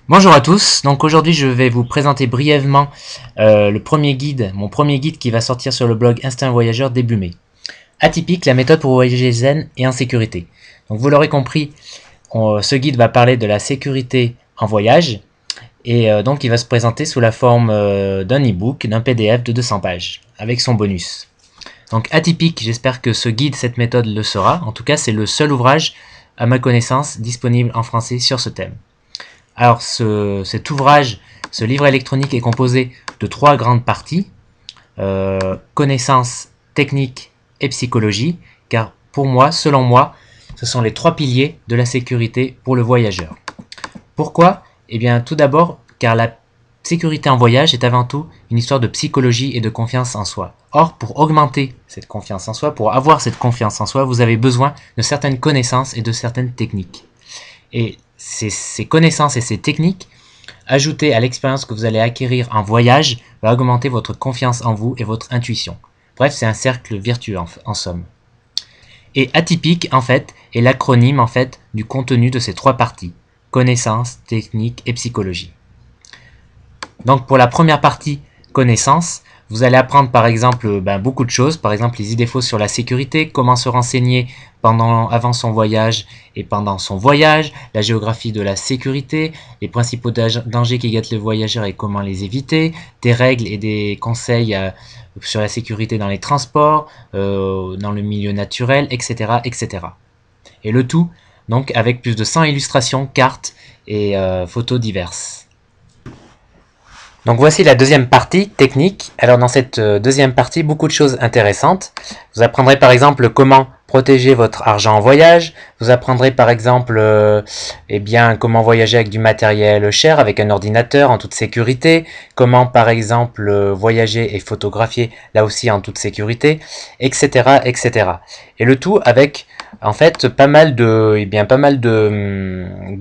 Bonjour à tous, donc aujourd'hui je vais vous présenter brièvement mon premier guide qui va sortir sur le blog Instinct Voyageur début mai. Atypique, la méthode pour voyager zen et en sécurité. Donc vous l'aurez compris, ce guide va parler de la sécurité en voyage et donc il va se présenter sous la forme d'un e-book, d'un PDF de 200 pages avec son bonus. Donc atypique, j'espère que ce guide, cette méthode le sera. En tout cas, c'est le seul ouvrage à ma connaissance disponible en français sur ce thème. Alors cet ouvrage, ce livre électronique est composé de 3 grandes parties, connaissances, techniques et psychologie, car pour moi, selon moi, ce sont les 3 piliers de la sécurité pour le voyageur. Pourquoi? Eh bien tout d'abord, car la sécurité en voyage est avant tout une histoire de psychologie et de confiance en soi. Or, pour augmenter cette confiance en soi, pour avoir cette confiance en soi, vous avez besoin de certaines connaissances et de certaines techniques. Et ces connaissances et ces techniques, ajoutées à l'expérience que vous allez acquérir en voyage, va augmenter votre confiance en vous et votre intuition. Bref, c'est un cercle vertueux en somme. Et atypique, en fait, est l'acronyme en fait du contenu de ces 3 parties. Connaissances, techniques et psychologie. Donc pour la première partie, connaissances, vous allez apprendre par exemple beaucoup de choses, par exemple les idées fausses sur la sécurité, comment se renseigner avant son voyage et pendant son voyage, la géographie de la sécurité, les principaux dangers qui guettent les voyageurs et comment les éviter, des règles et des conseils sur la sécurité dans les transports, dans le milieu naturel, etc., etc. Et le tout, donc avec plus de 100 illustrations, cartes et photos diverses. Donc voici la deuxième partie, technique. Alors dans cette deuxième partie, beaucoup de choses intéressantes. Vous apprendrez par exemple comment protéger votre argent en voyage. Vous apprendrez par exemple comment voyager avec du matériel cher, avec un ordinateur en toute sécurité. Comment par exemple voyager et photographier là aussi en toute sécurité, etc., etc. Et le tout avec en fait pas mal de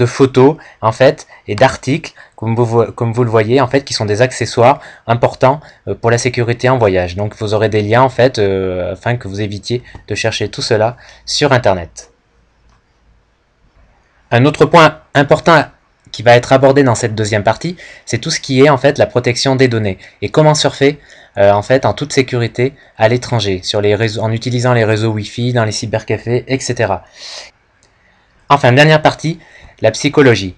photos en fait et d'articles comme vous le voyez en fait qui sont des accessoires importants pour la sécurité en voyage. Donc vous aurez des liens en fait afin que vous évitiez de chercher tout cela sur internet. Un autre point important qui va être abordé dans cette deuxième partie, c'est tout ce qui est en fait la protection des données et comment surfer en fait en toute sécurité à l'étranger sur les réseaux, en utilisant les réseaux Wi-Fi, dans les cybercafés, etc. Enfin, dernière partie, la psychologie.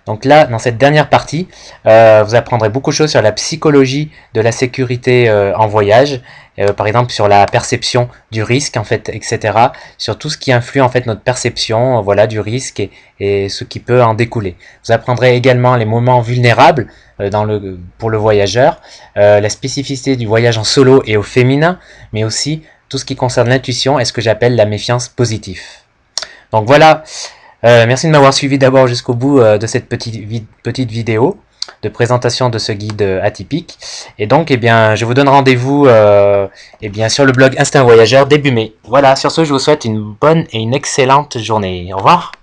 Donc là, dans cette dernière partie, vous apprendrez beaucoup de choses sur la psychologie de la sécurité en voyage, par exemple sur la perception du risque, en fait, etc. Sur tout ce qui influe en fait notre perception, voilà, du risque et ce qui peut en découler. Vous apprendrez également les moments vulnérables pour le voyageur, la spécificité du voyage en solo et au féminin, mais aussi tout ce qui concerne l'intuition et ce que j'appelle la méfiance positive. Donc voilà. Merci de m'avoir suivi d'abord jusqu'au bout de cette petite vidéo de présentation de ce guide atypique. Et donc, je vous donne rendez-vous sur le blog Instinct Voyageur début mai. Voilà, sur ce, je vous souhaite une bonne et une excellente journée. Au revoir.